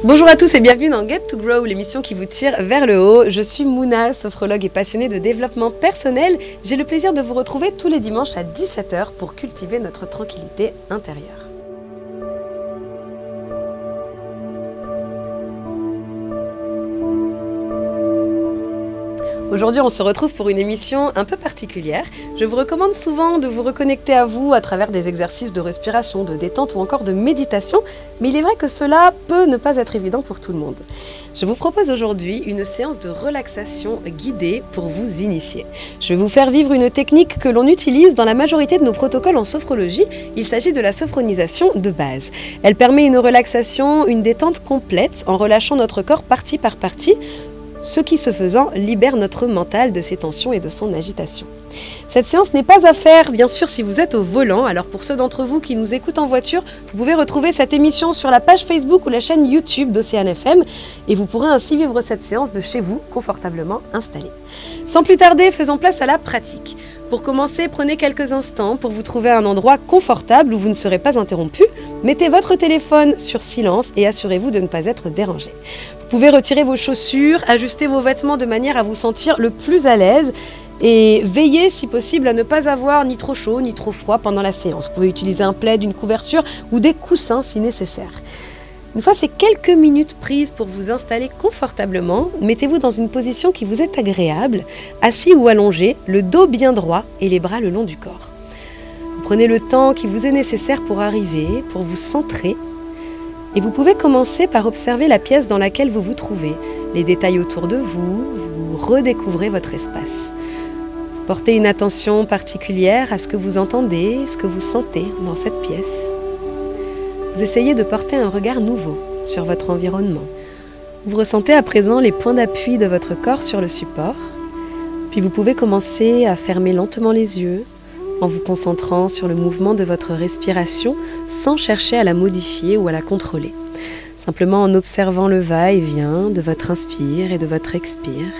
Bonjour à tous et bienvenue dans Get to Grow, l'émission qui vous tire vers le haut. Je suis Mouna, sophrologue et passionnée de développement personnel. J'ai le plaisir de vous retrouver tous les dimanches à 17 h pour cultiver notre tranquillité intérieure. Aujourd'hui, on se retrouve pour une émission un peu particulière. Je vous recommande souvent de vous reconnecter à vous à travers des exercices de respiration, de détente ou encore de méditation, mais il est vrai que cela peut ne pas être évident pour tout le monde. Je vous propose aujourd'hui une séance de relaxation guidée pour vous initier. Je vais vous faire vivre une technique que l'on utilise dans la majorité de nos protocoles en sophrologie. Il s'agit de la sophronisation de base. Elle permet une relaxation, une détente complète en relâchant notre corps partie par partie, ce qui, ce faisant, libère notre mental de ses tensions et de son agitation. Cette séance n'est pas à faire, bien sûr, si vous êtes au volant. Alors pour ceux d'entre vous qui nous écoutent en voiture, vous pouvez retrouver cette émission sur la page Facebook ou la chaîne YouTube d'Océane FM et vous pourrez ainsi vivre cette séance de chez vous, confortablement installé. Sans plus tarder, faisons place à la pratique. Pour commencer, prenez quelques instants pour vous trouver un endroit confortable où vous ne serez pas interrompu. Mettez votre téléphone sur silence et assurez-vous de ne pas être dérangé. Vous pouvez retirer vos chaussures, ajuster vos vêtements de manière à vous sentir le plus à l'aise et veillez si possible à ne pas avoir ni trop chaud ni trop froid pendant la séance. Vous pouvez utiliser un plaid, une couverture ou des coussins si nécessaire. Une fois ces quelques minutes prises pour vous installer confortablement, mettez-vous dans une position qui vous est agréable, assis ou allongé, le dos bien droit et les bras le long du corps. Vous prenez le temps qui vous est nécessaire pour arriver, pour vous centrer. Et vous pouvez commencer par observer la pièce dans laquelle vous vous trouvez, les détails autour de vous, vous redécouvrez votre espace. Portez une attention particulière à ce que vous entendez, ce que vous sentez dans cette pièce. Vous essayez de porter un regard nouveau sur votre environnement. Vous ressentez à présent les points d'appui de votre corps sur le support, puis vous pouvez commencer à fermer lentement les yeux, en vous concentrant sur le mouvement de votre respiration sans chercher à la modifier ou à la contrôler. Simplement en observant le va-et-vient de votre inspire et de votre expire.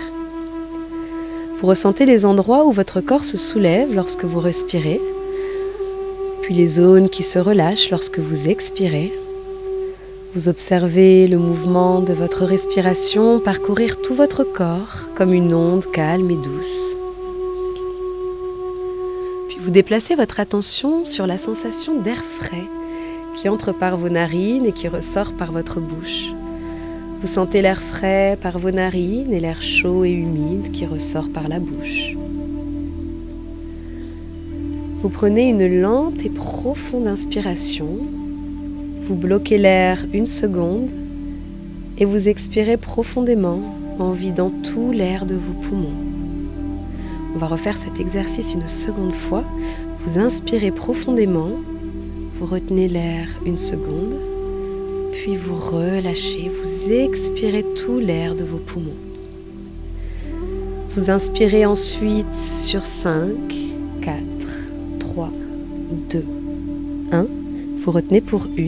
Vous ressentez les endroits où votre corps se soulève lorsque vous respirez, puis les zones qui se relâchent lorsque vous expirez. Vous observez le mouvement de votre respiration parcourir tout votre corps comme une onde calme et douce. Vous déplacez votre attention sur la sensation d'air frais qui entre par vos narines et qui ressort par votre bouche. Vous sentez l'air frais par vos narines et l'air chaud et humide qui ressort par la bouche. Vous prenez une lente et profonde inspiration. Vous bloquez l'air 1 seconde et vous expirez profondément en vidant tout l'air de vos poumons. On va refaire cet exercice une seconde fois. Vous inspirez profondément, vous retenez l'air 1 seconde, puis vous relâchez, vous expirez tout l'air de vos poumons. Vous inspirez ensuite sur 5, 4, 3, 2, 1. Vous retenez pour 1,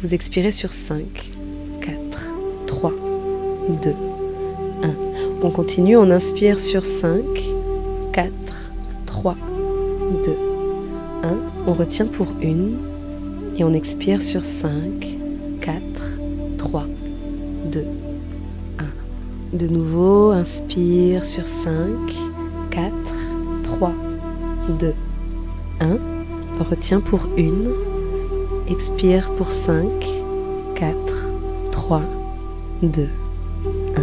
vous expirez sur 5, 4, 3, 2, 1. On continue, on inspire sur 5, 4, 3, 2, 1. On retient pour 1 et on expire sur 5, 4, 3, 2, 1. De nouveau, inspire sur 5, 4, 3, 2, 1. Retient pour 1, expire pour 5, 4, 3, 2, 1.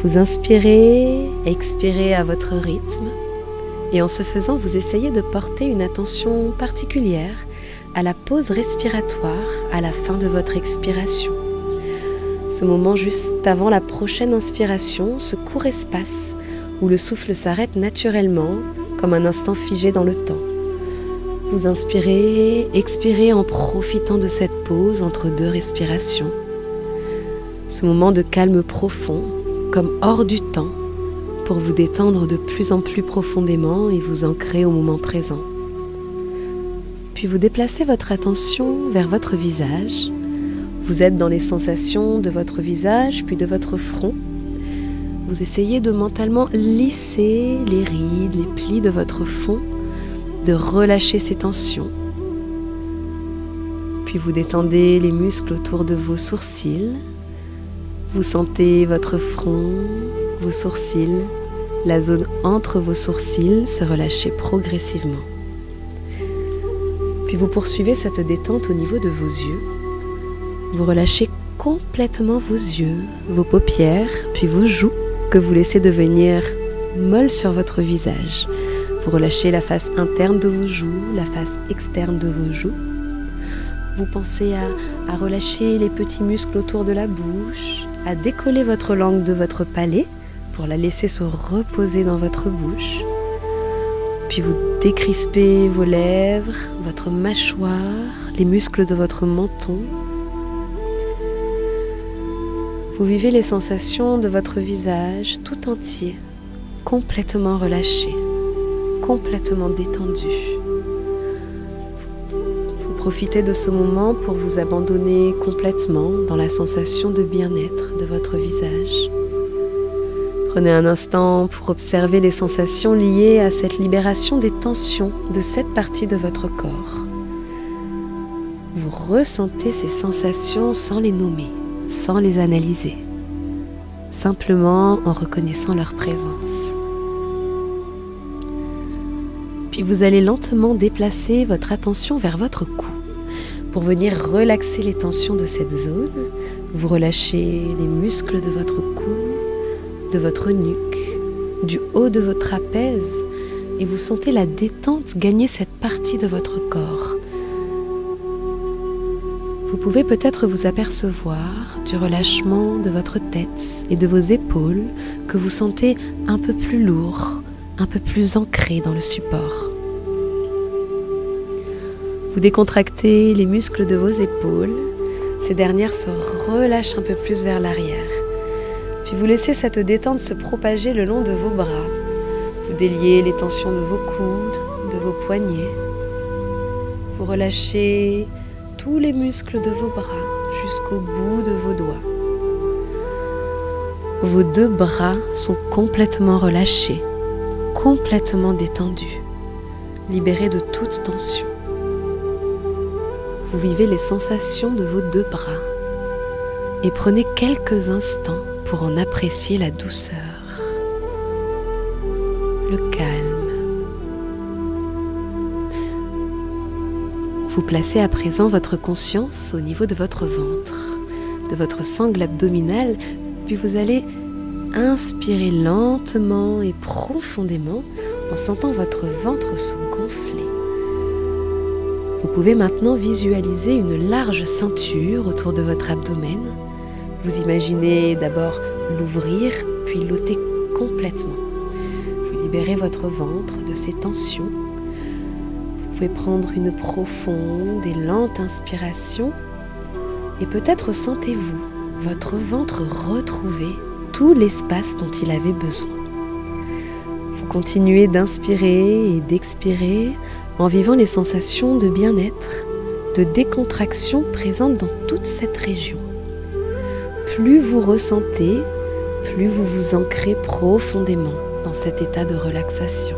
Vous inspirez, expirez à votre rythme et en ce faisant, vous essayez de porter une attention particulière à la pause respiratoire à la fin de votre expiration. Ce moment juste avant la prochaine inspiration, ce court espace où le souffle s'arrête naturellement comme un instant figé dans le temps. Vous inspirez, expirez en profitant de cette pause entre 2 respirations. Ce moment de calme profond, comme hors du temps, pour vous détendre de plus en plus profondément et vous ancrer au moment présent. Puis vous déplacez votre attention vers votre visage. Vous êtes dans les sensations de votre visage, puis de votre front. Vous essayez de mentalement lisser les rides, les plis de votre front, de relâcher ces tensions. Puis vous détendez les muscles autour de vos sourcils. Vous sentez votre front, vos sourcils, la zone entre vos sourcils se relâcher progressivement. Puis vous poursuivez cette détente au niveau de vos yeux. Vous relâchez complètement vos yeux, vos paupières, puis vos joues que vous laissez devenir molles sur votre visage. Vous relâchez la face interne de vos joues, la face externe de vos joues. Vous pensez à relâcher les petits muscles autour de la bouche, à décoller votre langue de votre palais pour la laisser se reposer dans votre bouche. Puis vous décrispez vos lèvres, votre mâchoire, les muscles de votre menton. Vous vivez les sensations de votre visage tout entier, complètement relâché, complètement détendu. Profitez de ce moment pour vous abandonner complètement dans la sensation de bien-être de votre visage. Prenez un instant pour observer les sensations liées à cette libération des tensions de cette partie de votre corps. Vous ressentez ces sensations sans les nommer, sans les analyser, simplement en reconnaissant leur présence. Puis vous allez lentement déplacer votre attention vers votre cou. Pour venir relaxer les tensions de cette zone, vous relâchez les muscles de votre cou, de votre nuque, du haut de votre trapèze et vous sentez la détente gagner cette partie de votre corps. Vous pouvez peut-être vous apercevoir du relâchement de votre tête et de vos épaules que vous sentez un peu plus lourds, un peu plus ancrés dans le support. Vous décontractez les muscles de vos épaules, ces dernières se relâchent un peu plus vers l'arrière. Puis vous laissez cette détente se propager le long de vos bras. Vous déliez les tensions de vos coudes, de vos poignets. Vous relâchez tous les muscles de vos bras jusqu'au bout de vos doigts. Vos deux bras sont complètement relâchés, complètement détendus, libérés de toute tension. Vous vivez les sensations de vos deux bras et prenez quelques instants pour en apprécier la douceur, le calme. Vous placez à présent votre conscience au niveau de votre ventre, de votre sangle abdominale, puis vous allez inspirer lentement et profondément en sentant votre ventre se gonfler. Vous pouvez maintenant visualiser une large ceinture autour de votre abdomen. Vous imaginez d'abord l'ouvrir, puis l'ôter complètement. Vous libérez votre ventre de ses tensions. Vous pouvez prendre une profonde et lente inspiration et peut-être sentez-vous votre ventre retrouver tout l'espace dont il avait besoin. Vous continuez d'inspirer et d'expirer en vivant les sensations de bien-être, de décontraction présentes dans toute cette région. Plus vous ressentez, plus vous vous ancrez profondément dans cet état de relaxation.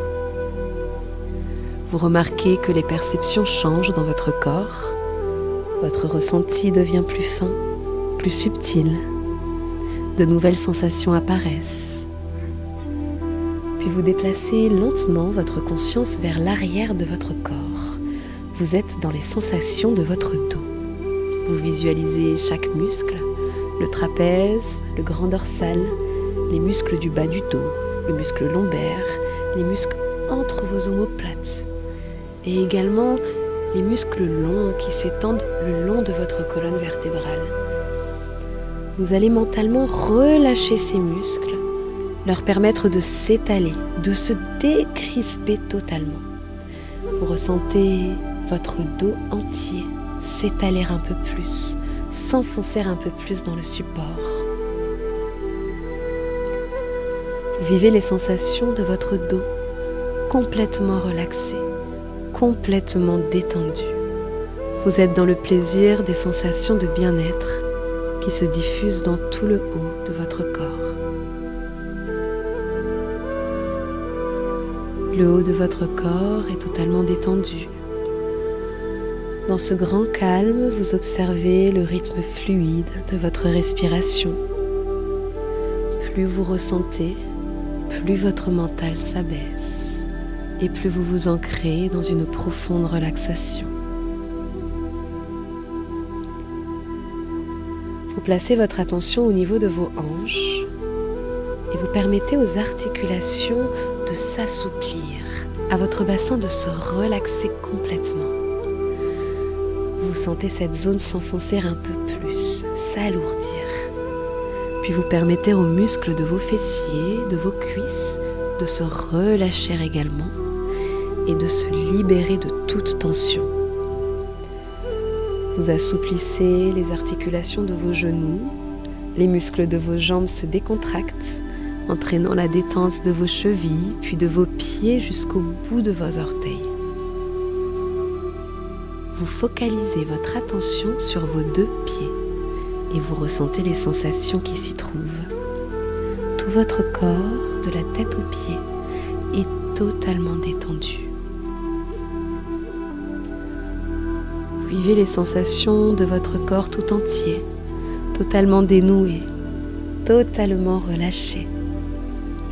Vous remarquez que les perceptions changent dans votre corps, votre ressenti devient plus fin, plus subtil, de nouvelles sensations apparaissent. Puis vous déplacez lentement votre conscience vers l'arrière de votre corps. Vous êtes dans les sensations de votre dos. Vous visualisez chaque muscle, le trapèze, le grand dorsal, les muscles du bas du dos, le muscle lombaire, les muscles entre vos omoplates et également les muscles longs qui s'étendent le long de votre colonne vertébrale. Vous allez mentalement relâcher ces muscles, leur permettre de s'étaler, de se décrisper totalement. Vous ressentez votre dos entier s'étaler un peu plus, s'enfoncer un peu plus dans le support. Vous vivez les sensations de votre dos complètement relaxé, complètement détendu. Vous êtes dans le plaisir des sensations de bien-être qui se diffusent dans tout le haut de votre corps. Le haut de votre corps est totalement détendu. Dans ce grand calme, vous observez le rythme fluide de votre respiration. Plus vous ressentez, plus votre mental s'abaisse et plus vous vous ancrez dans une profonde relaxation. Vous placez votre attention au niveau de vos hanches et vous permettez aux articulations de s'assouplir, à votre bassin de se relaxer complètement. Vous sentez cette zone s'enfoncer un peu plus, s'alourdir. Puis vous permettez aux muscles de vos fessiers, de vos cuisses, de se relâcher également et de se libérer de toute tension. Vous assouplissez les articulations de vos genoux, les muscles de vos jambes se décontractent, entraînant la détente de vos chevilles, puis de vos pieds jusqu'au bout de vos orteils. Vous focalisez votre attention sur vos 2 pieds et vous ressentez les sensations qui s'y trouvent. Tout votre corps, de la tête aux pieds, est totalement détendu. Vous vivez les sensations de votre corps tout entier, totalement dénoué, totalement relâché.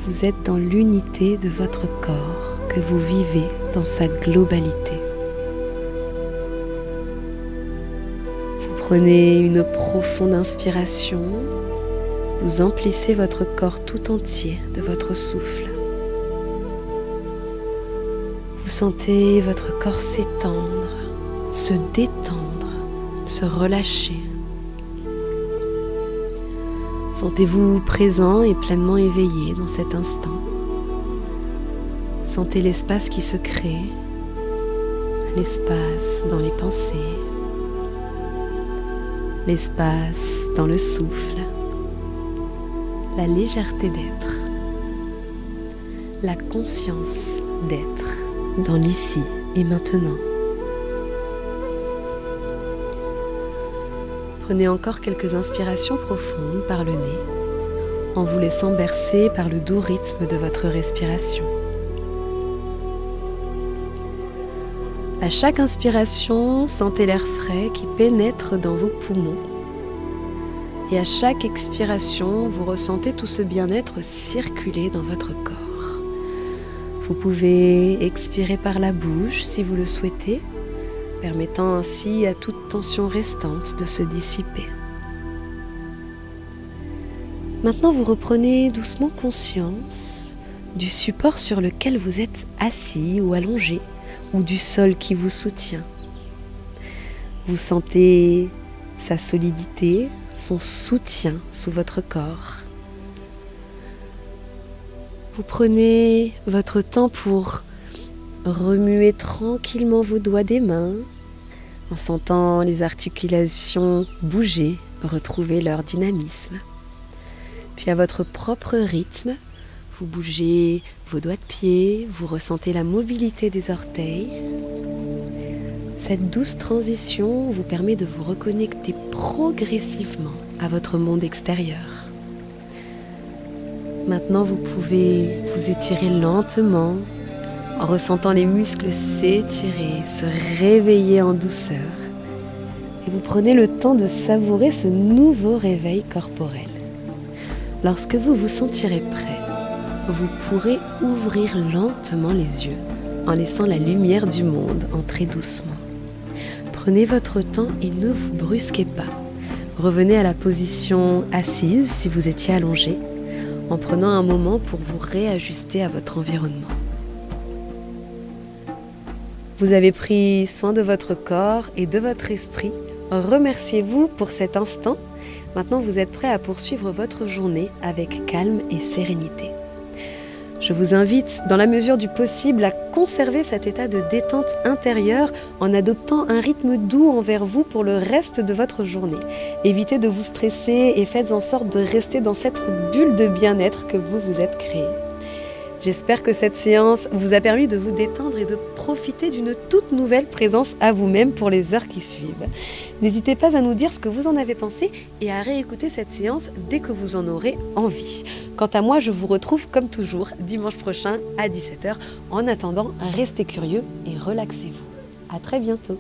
Vous êtes dans l'unité de votre corps que vous vivez dans sa globalité. Prenez une profonde inspiration, vous emplissez votre corps tout entier de votre souffle. Vous sentez votre corps s'étendre, se détendre, se relâcher. Sentez-vous présent et pleinement éveillé dans cet instant. Sentez l'espace qui se crée, l'espace dans les pensées, l'espace dans le souffle, la légèreté d'être, la conscience d'être dans l'ici et maintenant. Prenez encore quelques inspirations profondes par le nez, en vous laissant bercer par le doux rythme de votre respiration. À chaque inspiration, sentez l'air frais qui pénètre dans vos poumons. Et à chaque expiration, vous ressentez tout ce bien-être circuler dans votre corps. Vous pouvez expirer par la bouche si vous le souhaitez, permettant ainsi à toute tension restante de se dissiper. Maintenant, vous reprenez doucement conscience du support sur lequel vous êtes assis ou allongé, ou du sol qui vous soutient. Vous sentez sa solidité, son soutien sous votre corps. Vous prenez votre temps pour remuer tranquillement vos doigts des mains, en sentant les articulations bouger, retrouver leur dynamisme. Puis à votre propre rythme, vous bougez vos doigts de pied, vous ressentez la mobilité des orteils. Cette douce transition vous permet de vous reconnecter progressivement à votre monde extérieur. Maintenant, vous pouvez vous étirer lentement en ressentant les muscles s'étirer, se réveiller en douceur. Et vous prenez le temps de savourer ce nouveau réveil corporel. Lorsque vous vous sentirez prêt, vous pourrez ouvrir lentement les yeux en laissant la lumière du monde entrer doucement. Prenez votre temps et ne vous brusquez pas. Revenez à la position assise si vous étiez allongé, en prenant un moment pour vous réajuster à votre environnement. Vous avez pris soin de votre corps et de votre esprit. Remerciez-vous pour cet instant. Maintenant, vous êtes prêt à poursuivre votre journée avec calme et sérénité. Je vous invite, dans la mesure du possible, à conserver cet état de détente intérieure en adoptant un rythme doux envers vous pour le reste de votre journée. Évitez de vous stresser et faites en sorte de rester dans cette bulle de bien-être que vous vous êtes créée. J'espère que cette séance vous a permis de vous détendre et de profiter d'une toute nouvelle présence à vous-même pour les heures qui suivent. N'hésitez pas à nous dire ce que vous en avez pensé et à réécouter cette séance dès que vous en aurez envie. Quant à moi, je vous retrouve comme toujours dimanche prochain à 17h. En attendant, restez curieux et relaxez-vous. À très bientôt.